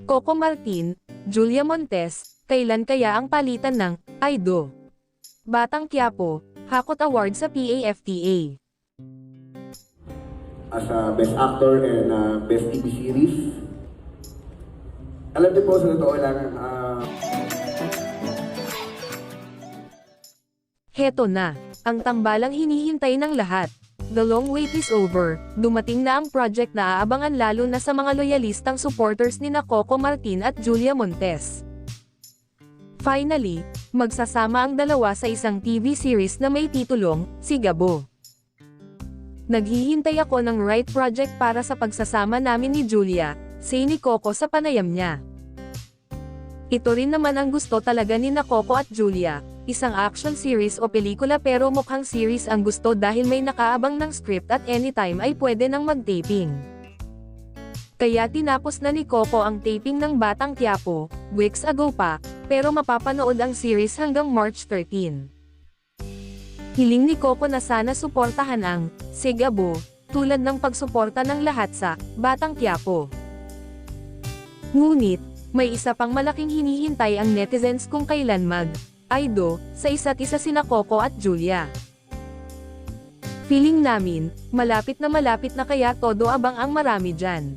Coco Martin, Julia Montes, kailan kaya ang palitan ng Aido? Batang Quiapo, hakot award sa PAFTA. As a Best Actor and Best TV Series. Alam niyo po, sa totoo lang, Heto na, ang tambalang hinihintay ng lahat. The long wait is over, dumating na ang project na aabangan lalo na sa mga loyalistang supporters ni Coco Martin at Julia Montes. Finally, magsasama ang dalawa sa isang TV series na may titulong, Si Gabo. Naghihintay ako ng right project para sa pagsasama namin ni Julia, say ni Coco sa panayam niya. Ito rin naman ang gusto talaga ni Coco at Julia, isang action series o pelikula pero mukhang series ang gusto dahil may nakaabang ng script at anytime ay pwede nang mag-taping. Kaya tinapos na ni Coco ang taping ng Batang Quiapo, weeks ago pa, pero mapapanood ang series hanggang March 13. Hiling ni Coco na sana suportahan ang Si Gabo, tulad ng pagsuporta ng lahat sa Batang Quiapo. Ngunit, may isa pang malaking hinihintay ang netizens kung kailan Aido, sa isa't isa sina Coco at Julia. Feeling namin, malapit na kaya todo abang ang marami dyan.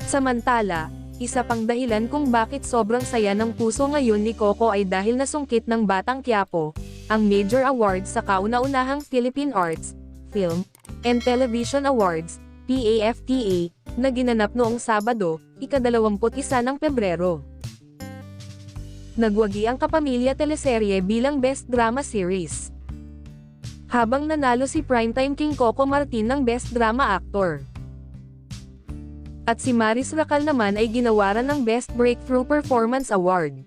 Samantala, isa pang dahilan kung bakit sobrang saya ng puso ngayon ni Coco ay dahil nasungkit ng Batang Quiapo, ang major awards sa kauna-unahang Philippine Arts, Film, and Television Awards, PAFTA, na ginanap noong Sabado, ika-21 ng Pebrero. Nagwagi ang Kapamilya teleserye bilang Best Drama Series, habang nanalo si Primetime King Coco Martin ng Best Drama Actor. At si Maris Racal naman ay ginawaran ng Best Breakthrough Performance Award.